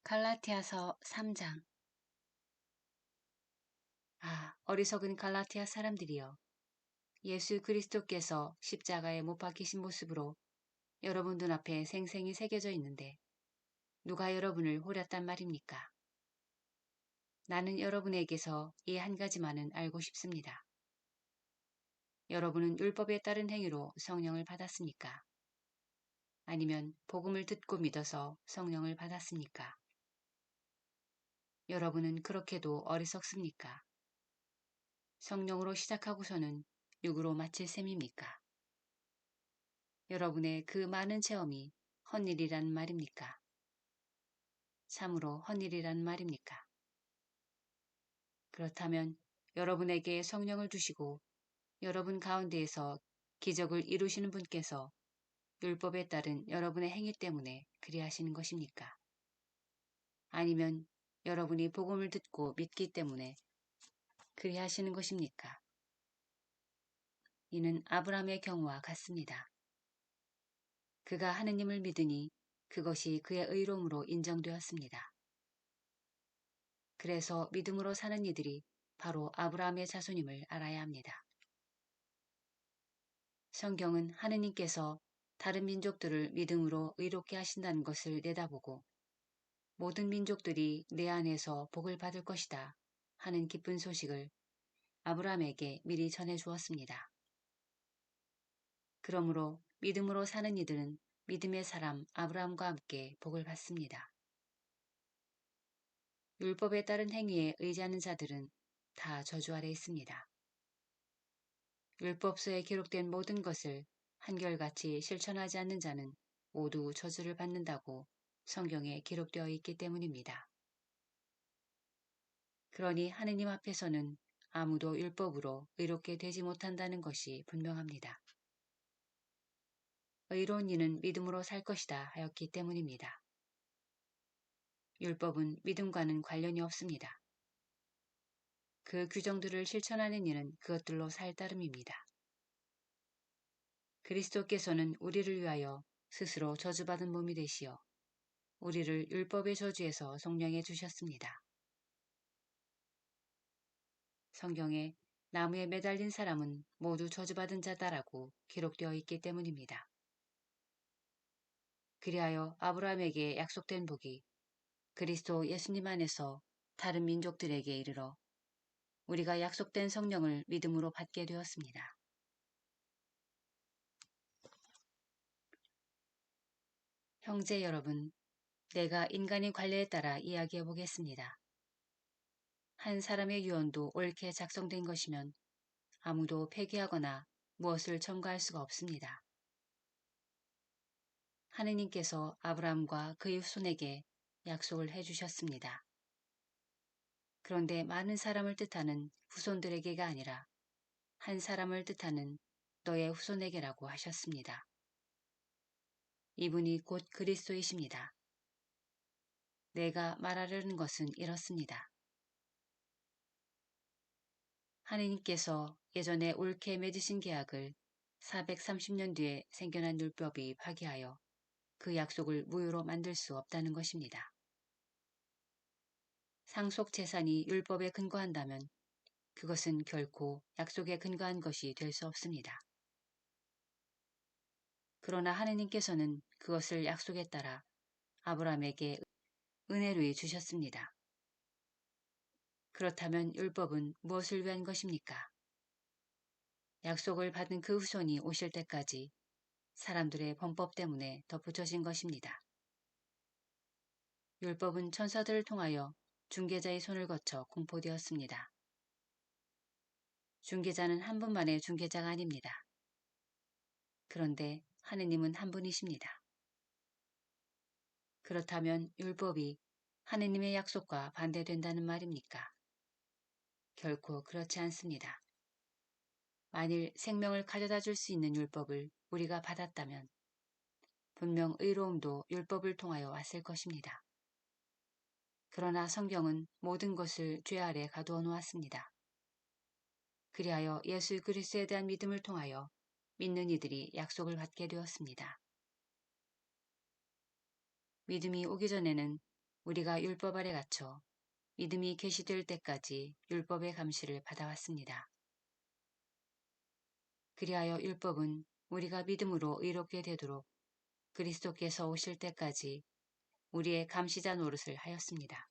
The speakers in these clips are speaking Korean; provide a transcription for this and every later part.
갈라티아서 3장. 어리석은 갈라티아 사람들이여, 예수 그리스도께서 십자가에 못 박히신 모습으로 여러분 눈앞에 생생히 새겨져 있는데 누가 여러분을 호렸단 말입니까? 나는 여러분에게서 이 한 가지만은 알고 싶습니다. 여러분은 율법에 따른 행위로 성령을 받았습니까? 아니면 복음을 듣고 믿어서 성령을 받았습니까? 여러분은 그렇게도 어리석습니까? 성령으로 시작하고서는 육으로 마칠 셈입니까? 여러분의 그 많은 체험이 헛일이란 말입니까? 참으로 헛일이란 말입니까? 그렇다면 여러분에게 성령을 주시고 여러분 가운데에서 기적을 이루시는 분께서 율법에 따른 여러분의 행위 때문에 그리하시는 것입니까? 아니면 여러분이 복음을 듣고 믿기 때문에 그리하시는 것입니까? 이는 아브라함의 경우와 같습니다. 그가 하느님을 믿으니 그것이 그의 의로움으로 인정되었습니다. 그래서 믿음으로 사는 이들이 바로 아브라함의 자손임을 알아야 합니다. 성경은 하느님께서 다른 민족들을 믿음으로 의롭게 하신다는 것을 내다보고 모든 민족들이 내 안에서 복을 받을 것이다 하는 기쁜 소식을 아브라함에게 미리 전해 주었습니다. 그러므로 믿음으로 사는 이들은 믿음의 사람 아브라함과 함께 복을 받습니다. 율법에 따른 행위에 의지하는 자들은 다 저주 아래 있습니다. 율법서에 기록된 모든 것을 한결같이 실천하지 않는 자는 모두 저주를 받는다고 성경에 기록되어 있기 때문입니다. 그러니 하느님 앞에서는 아무도 율법으로 의롭게 되지 못한다는 것이 분명합니다. 의로운 이는 믿음으로 살 것이다 하였기 때문입니다. 율법은 믿음과는 관련이 없습니다. 그 규정들을 실천하는 이는 그것들로 살 따름입니다. 그리스도께서는 우리를 위하여 스스로 저주받은 몸이 되시어 우리를 율법의 저주에서 속량해 주셨습니다. 성경에 나무에 매달린 사람은 모두 저주받은 자다라고 기록되어 있기 때문입니다. 그리하여 아브라함에게 약속된 복이 그리스도 예수님 안에서 다른 민족들에게 이르러 우리가 약속된 성령을 믿음으로 받게 되었습니다. 형제 여러분, 내가 인간의 관례에 따라 이야기해 보겠습니다. 한 사람의 유언도 옳게 작성된 것이면 아무도 폐기하거나 무엇을 첨가할 수가 없습니다. 하느님께서 아브라함과 그의 후손에게 약속을 해주셨습니다. 그런데 많은 사람을 뜻하는 후손들에게가 아니라 한 사람을 뜻하는 너의 후손에게라고 하셨습니다. 이분이 곧 그리스도이십니다. 내가 말하려는 것은 이렇습니다. 하느님께서 예전에 옳게 맺으신 계약을 430년 뒤에 생겨난 율법이 파기하여 그 약속을 무효로 만들 수 없다는 것입니다. 상속 재산이 율법에 근거한다면 그것은 결코 약속에 근거한 것이 될 수 없습니다. 그러나 하느님께서는 그것을 약속에 따라 아브라함에게 은혜로 주셨습니다. 그렇다면 율법은 무엇을 위한 것입니까? 약속을 받은 그 후손이 오실 때까지 사람들의 범법 때문에 덧붙여진 것입니다. 율법은 천사들을 통하여 중개자의 손을 거쳐 공포되었습니다. 중개자는 한 분만의 중개자가 아닙니다. 그런데 하느님은 한 분이십니다. 그렇다면 율법이 하느님의 약속과 반대된다는 말입니까? 결코 그렇지 않습니다. 만일 생명을 가져다 줄 수 있는 율법을 우리가 받았다면 분명 의로움도 율법을 통하여 왔을 것입니다. 그러나 성경은 모든 것을 죄 아래 가두어 놓았습니다. 그리하여 예수 그리스도에 대한 믿음을 통하여 믿는 이들이 약속을 받게 되었습니다. 믿음이 오기 전에는 우리가 율법 아래 갇혀 믿음이 계시될 때까지 율법의 감시를 받아왔습니다. 그리하여 율법은 우리가 믿음으로 의롭게 되도록 그리스도께서 오실 때까지 우리의 감시자 노릇을 하였습니다.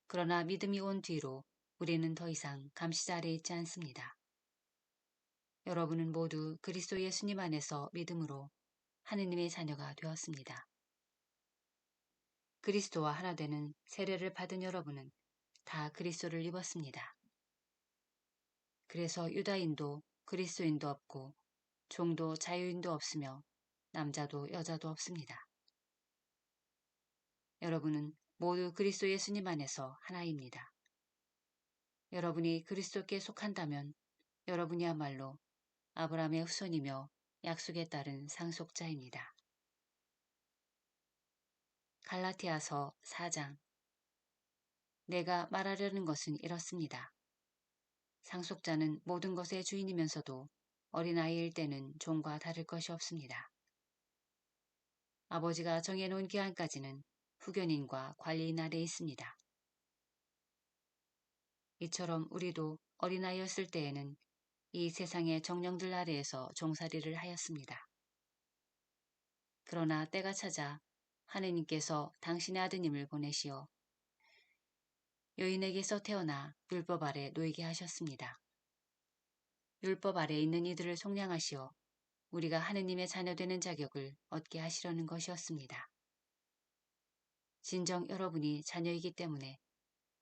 그러나 믿음이 온 뒤로 우리는 더 이상 감시자 아래 있지 않습니다. 여러분은 모두 그리스도 예수님 안에서 믿음으로 하느님의 자녀가 되었습니다. 그리스도와 하나 되는 세례를 받은 여러분은 다 그리스도를 입었습니다. 그래서 유다인도 그리스도인도 없고 종도 자유인도 없으며 남자도 여자도 없습니다. 여러분은 모두 그리스도 예수님 안에서 하나입니다. 여러분이 그리스도께 속한다면 여러분이야말로 아브라함의 후손이며 약속에 따른 상속자입니다. 갈라티아서 4장. 내가 말하려는 것은 이렇습니다. 상속자는 모든 것의 주인이면서도 어린아이일 때는 종과 다를 것이 없습니다. 아버지가 정해놓은 기한까지는 후견인과 관리인 아래 있습니다. 이처럼 우리도 어린아이였을 때에는 이 세상의 정령들 아래에서 종살이를 하였습니다. 그러나 때가 찾아 하느님께서 당신의 아드님을 보내시어 여인에게서 태어나 율법 아래 놓이게 하셨습니다. 율법 아래 있는 이들을 속량하시어 우리가 하느님의 자녀되는 자격을 얻게 하시려는 것이었습니다. 진정 여러분이 자녀이기 때문에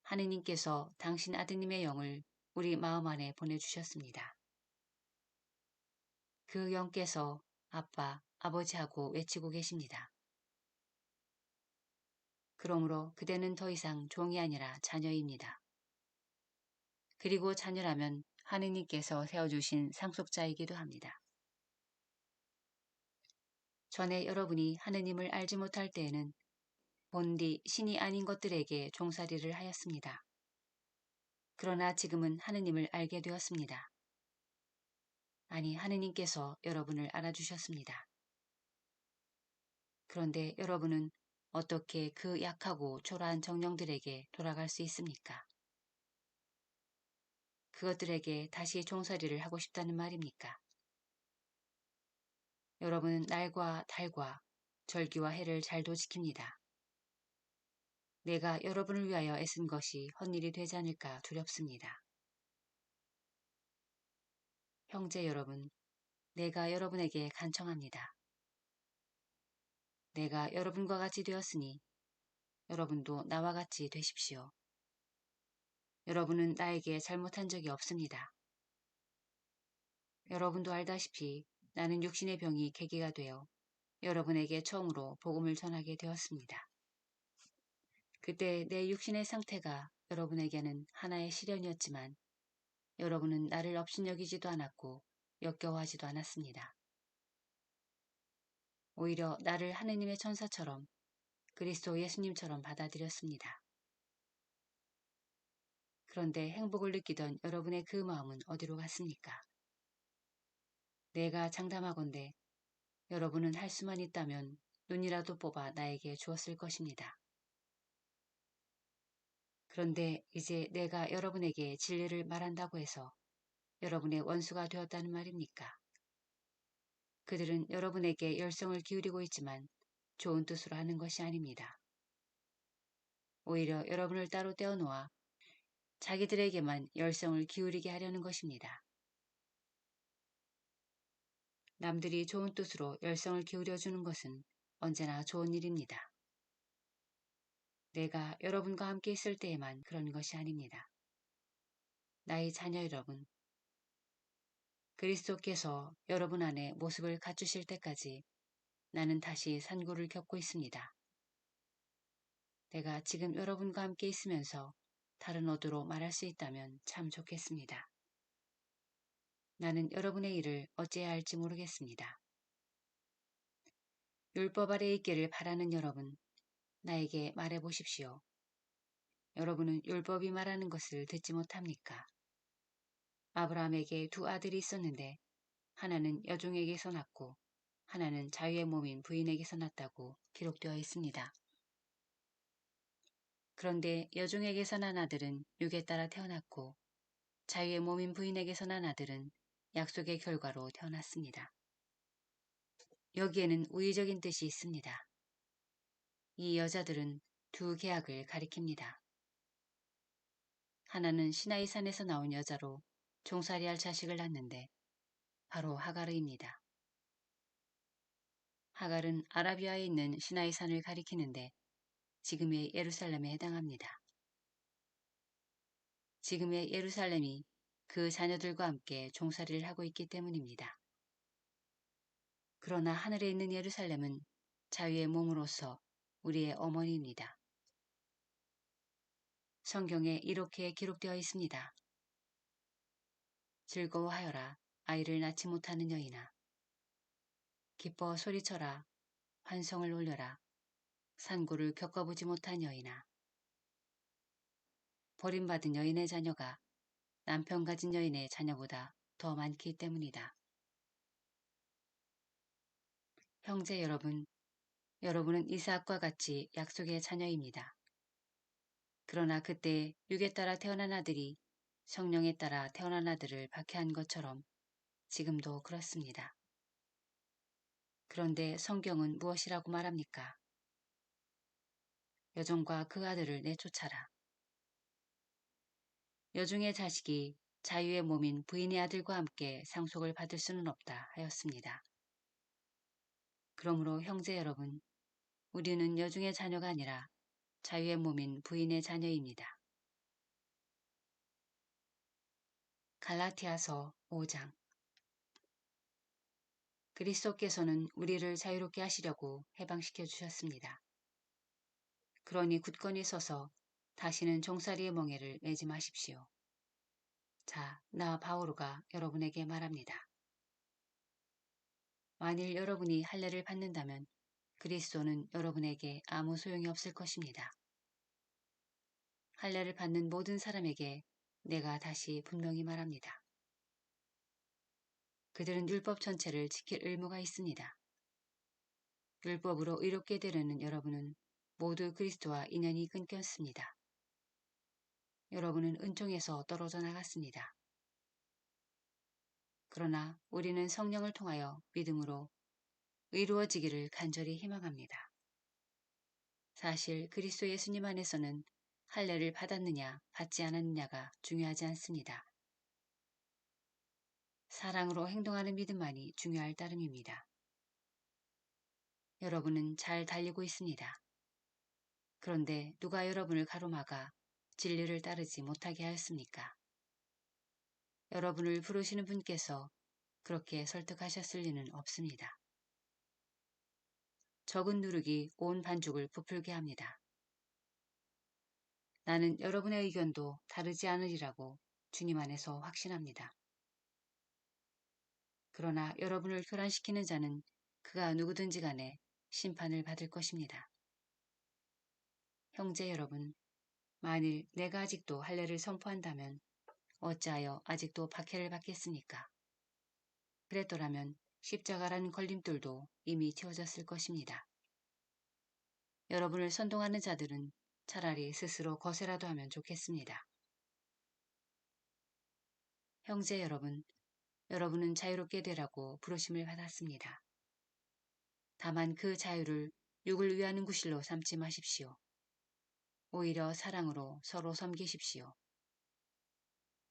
하느님께서 당신 아드님의 영을 우리 마음 안에 보내주셨습니다. 그 영께서 아빠, 아버지하고 외치고 계십니다. 그러므로 그대는 더 이상 종이 아니라 자녀입니다. 그리고 자녀라면 하느님께서 세워주신 상속자이기도 합니다. 전에 여러분이 하느님을 알지 못할 때에는 본디 신이 아닌 것들에게 종살이를 하였습니다. 그러나 지금은 하느님을 알게 되었습니다. 아니, 하느님께서 여러분을 알아주셨습니다. 그런데 여러분은 어떻게 그 약하고 초라한 정령들에게 돌아갈 수 있습니까? 그것들에게 다시 종살이를 하고 싶다는 말입니까? 여러분은 날과 달과 절기와 해를 잘도 지킵니다. 내가 여러분을 위하여 애쓴 것이 헛일이 되지 않을까 두렵습니다. 형제 여러분, 내가 여러분에게 간청합니다. 내가 여러분과 같이 되었으니 여러분도 나와 같이 되십시오. 여러분은 나에게 잘못한 적이 없습니다. 여러분도 알다시피 나는 육신의 병이 계기가 되어 여러분에게 처음으로 복음을 전하게 되었습니다. 그때 내 육신의 상태가 여러분에게는 하나의 시련이었지만 여러분은 나를 업신여기지도 않았고 역겨워하지도 않았습니다. 오히려 나를 하느님의 천사처럼 그리스도 예수님처럼 받아들였습니다. 그런데 행복을 느끼던 여러분의 그 마음은 어디로 갔습니까? 내가 장담하건대 여러분은 할 수만 있다면 눈이라도 뽑아 나에게 주었을 것입니다. 그런데 이제 내가 여러분에게 진리를 말한다고 해서 여러분의 원수가 되었다는 말입니까? 그들은 여러분에게 열성을 기울이고 있지만 좋은 뜻으로 하는 것이 아닙니다. 오히려 여러분을 따로 떼어놓아 자기들에게만 열성을 기울이게 하려는 것입니다. 남들이 좋은 뜻으로 열성을 기울여주는 것은 언제나 좋은 일입니다. 내가 여러분과 함께 있을 때에만 그런 것이 아닙니다. 나의 자녀 여러분, 그리스도께서 여러분 안에 모습을 갖추실 때까지 나는 다시 산고를 겪고 있습니다. 내가 지금 여러분과 함께 있으면서 다른 어도로 말할 수 있다면 참 좋겠습니다. 나는 여러분의 일을 어찌해야 할지 모르겠습니다. 율법 아래 있기를 바라는 여러분, 나에게 말해 보십시오. 여러분은 율법이 말하는 것을 듣지 못합니까? 아브라함에게 두 아들이 있었는데 하나는 여종에게서 났고 하나는 자유의 몸인 부인에게서 났다고 기록되어 있습니다. 그런데 여종에게서 난 아들은 육에 따라 태어났고 자유의 몸인 부인에게서 난 아들은 약속의 결과로 태어났습니다. 여기에는 우의적인 뜻이 있습니다. 이 여자들은 두 계약을 가리킵니다. 하나는 시나이산에서 나온 여자로 종살이할 자식을 낳는데 바로 하가르입니다. 하갈은 아라비아에 있는 시나이산을 가리키는데 지금의 예루살렘에 해당합니다. 지금의 예루살렘이 그 자녀들과 함께 종살이를 하고 있기 때문입니다. 그러나 하늘에 있는 예루살렘은 자유의 몸으로서 우리의 어머니입니다. 성경에 이렇게 기록되어 있습니다. 즐거워하여라 아이를 낳지 못하는 여인아. 기뻐 소리쳐라 환성을 올려라 산고를 겪어보지 못한 여인아. 버림받은 여인의 자녀가 남편 가진 여인의 자녀보다 더 많기 때문이다. 형제 여러분, 여러분은 이삭과 같이 약속의 자녀입니다. 그러나 그때 육에 따라 태어난 아들이 성령에 따라 태어난 아들을 박해한 것처럼 지금도 그렇습니다. 그런데 성경은 무엇이라고 말합니까? 여종과 그 아들을 내쫓아라. 여종의 자식이 자유의 몸인 부인의 아들과 함께 상속을 받을 수는 없다 하였습니다. 그러므로 형제 여러분, 우리는 여종의 자녀가 아니라 자유의 몸인 부인의 자녀입니다. 갈라티아서 5장. 그리스도께서는 우리를 자유롭게 하시려고 해방시켜 주셨습니다. 그러니 굳건히 서서 다시는 종살이의 멍에를 매지 마십시오. 자, 나 바오로가 여러분에게 말합니다. 만일 여러분이 할례를 받는다면 그리스도는 여러분에게 아무 소용이 없을 것입니다. 할례를 받는 모든 사람에게 내가 다시 분명히 말합니다. 그들은 율법 전체를 지킬 의무가 있습니다. 율법으로 의롭게 되려는 여러분은 모두 그리스도와 인연이 끊겼습니다. 여러분은 은총에서 떨어져 나갔습니다. 그러나 우리는 성령을 통하여 믿음으로 의로워지기를 간절히 희망합니다. 사실 그리스도 예수님 안에서는 할례를 받았느냐 받지 않았느냐가 중요하지 않습니다. 사랑으로 행동하는 믿음만이 중요할 따름입니다. 여러분은 잘 달리고 있습니다. 그런데 누가 여러분을 가로막아 진리를 따르지 못하게 하였습니까? 여러분을 부르시는 분께서 그렇게 설득하셨을 리는 없습니다. 적은 누룩이 온 반죽을 부풀게 합니다. 나는 여러분의 의견도 다르지 않으리라고 주님 안에서 확신합니다. 그러나 여러분을 교란시키는 자는 그가 누구든지 간에 심판을 받을 것입니다. 형제 여러분, 만일 내가 아직도 할례를 선포한다면 어찌하여 아직도 박해를 받겠습니까? 그랬더라면 십자가라는 걸림돌도 이미 채워졌을 것입니다. 여러분을 선동하는 자들은 차라리 스스로 거세라도 하면 좋겠습니다. 형제 여러분, 여러분은 자유롭게 되라고 부르심을 받았습니다. 다만 그 자유를 육을 위하는 구실로 삼지 마십시오. 오히려 사랑으로 서로 섬기십시오.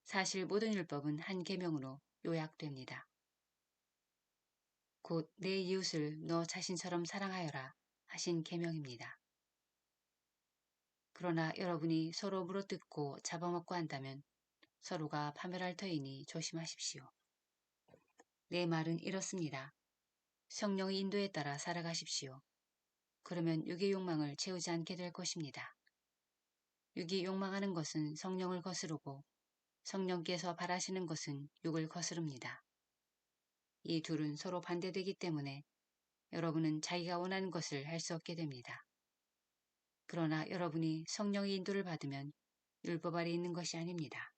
사실 모든 율법은 한 계명으로 요약됩니다. 곧 내 이웃을 너 자신처럼 사랑하여라 하신 계명입니다. 그러나 여러분이 서로 물어뜯고 잡아먹고 한다면 서로가 파멸할 터이니 조심하십시오. 내 말은 이렇습니다. 성령의 인도에 따라 살아가십시오. 그러면 육의 욕망을 채우지 않게 될 것입니다. 육이 욕망하는 것은 성령을 거스르고 성령께서 바라시는 것은 육을 거스릅니다. 이 둘은 서로 반대되기 때문에 여러분은 자기가 원하는 것을 할 수 없게 됩니다. 그러나 여러분이 성령의 인도를 받으면 율법 아래 있는 것이 아닙니다.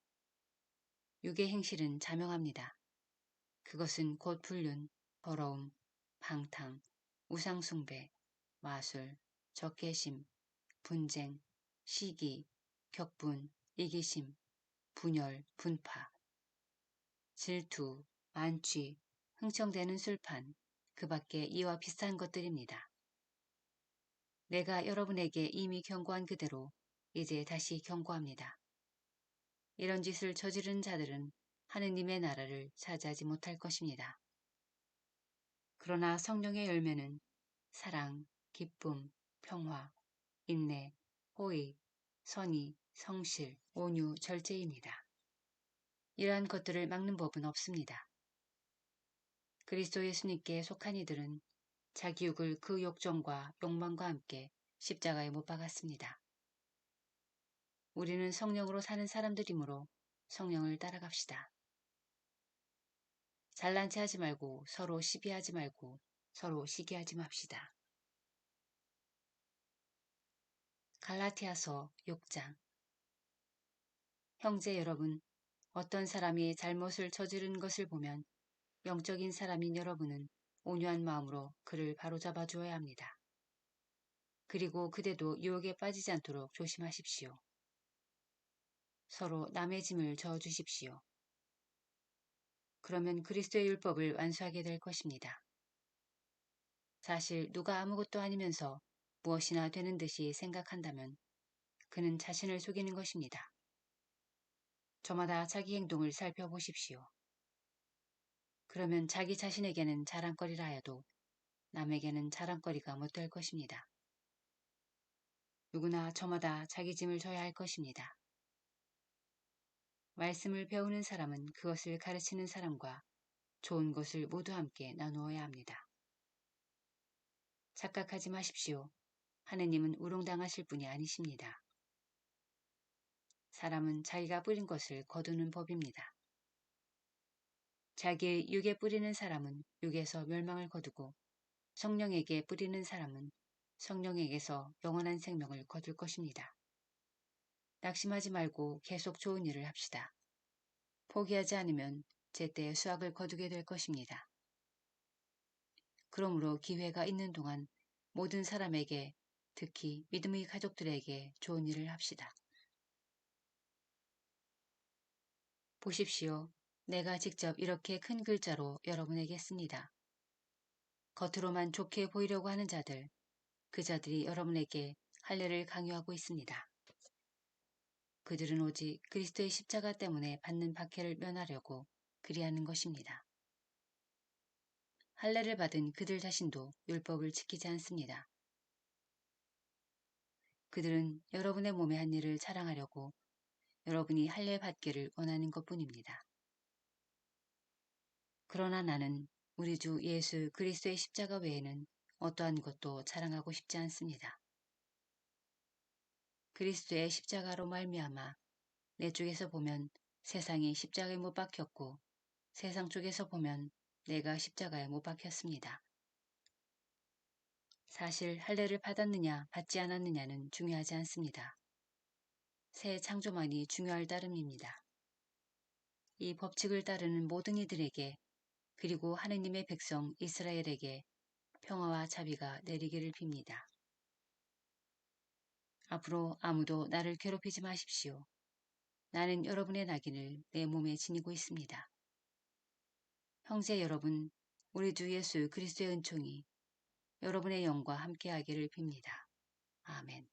육의 행실은 자명합니다. 그것은 곧 불륜, 더러움, 방탕, 우상숭배, 마술, 적개심, 분쟁, 시기, 격분, 이기심, 분열, 분파, 질투, 만취, 흥청대는 술판, 그 밖에 이와 비슷한 것들입니다. 내가 여러분에게 이미 경고한 그대로 이제 다시 경고합니다. 이런 짓을 저지른 자들은 하느님의 나라를 차지하지 못할 것입니다. 그러나 성령의 열매는 사랑, 기쁨, 평화, 인내, 호의, 선의, 성실, 온유, 절제입니다. 이러한 것들을 막는 법은 없습니다. 그리스도 예수님께 속한 이들은 자기 육을 그 욕정과 욕망과 함께 십자가에 못 박았습니다. 우리는 성령으로 사는 사람들이므로 성령을 따라갑시다. 잘난 체 하지 말고 서로 시비하지 말고 서로 시기하지 맙시다. 갈라티아서 6장. 형제 여러분, 어떤 사람이 잘못을 저지른 것을 보면 영적인 사람인 여러분은 온유한 마음으로 그를 바로잡아 주어야 합니다. 그리고 그대도 유혹에 빠지지 않도록 조심하십시오. 서로 남의 짐을 져주십시오. 그러면 그리스도의 율법을 완수하게 될 것입니다. 사실 누가 아무것도 아니면서 무엇이나 되는 듯이 생각한다면 그는 자신을 속이는 것입니다. 저마다 자기 행동을 살펴보십시오. 그러면 자기 자신에게는 자랑거리라 하여도 남에게는 자랑거리가 못 될 것입니다. 누구나 저마다 자기 짐을 져야 할 것입니다. 말씀을 배우는 사람은 그것을 가르치는 사람과 좋은 것을 모두 함께 나누어야 합니다. 착각하지 마십시오. 하느님은 우롱당하실 분이 아니십니다. 사람은 자기가 뿌린 것을 거두는 법입니다. 자기의 육에 뿌리는 사람은 육에서 멸망을 거두고 성령에게 뿌리는 사람은 성령에게서 영원한 생명을 거둘 것입니다. 낙심하지 말고 계속 좋은 일을 합시다. 포기하지 않으면 제때 수확을 거두게 될 것입니다. 그러므로 기회가 있는 동안 모든 사람에게, 특히 믿음의 가족들에게 좋은 일을 합시다. 보십시오. 내가 직접 이렇게 큰 글자로 여러분에게 씁니다. 겉으로만 좋게 보이려고 하는 자들, 그 자들이 여러분에게 할례를 강요하고 있습니다. 그들은 오직 그리스도의 십자가 때문에 받는 박해를 면하려고 그리하는 것입니다. 할례를 받은 그들 자신도 율법을 지키지 않습니다. 그들은 여러분의 몸에 한 일을 자랑하려고 여러분이 할례 받기를 원하는 것뿐입니다. 그러나 나는 우리 주 예수 그리스도의 십자가 외에는 어떠한 것도 자랑하고 싶지 않습니다. 그리스도의 십자가로 말미암아 내 쪽에서 보면 세상이 십자가에 못 박혔고 세상 쪽에서 보면 내가 십자가에 못 박혔습니다. 사실 할례를 받았느냐 받지 않았느냐는 중요하지 않습니다. 새 창조만이 중요할 따름입니다. 이 법칙을 따르는 모든 이들에게 그리고 하느님의 백성 이스라엘에게 평화와 자비가 내리기를 빕니다. 앞으로 아무도 나를 괴롭히지 마십시오. 나는 여러분의 낙인을 내 몸에 지니고 있습니다. 형제 여러분, 우리 주 예수 그리스도의 은총이 여러분의 영과 함께하기를 빕니다. 아멘.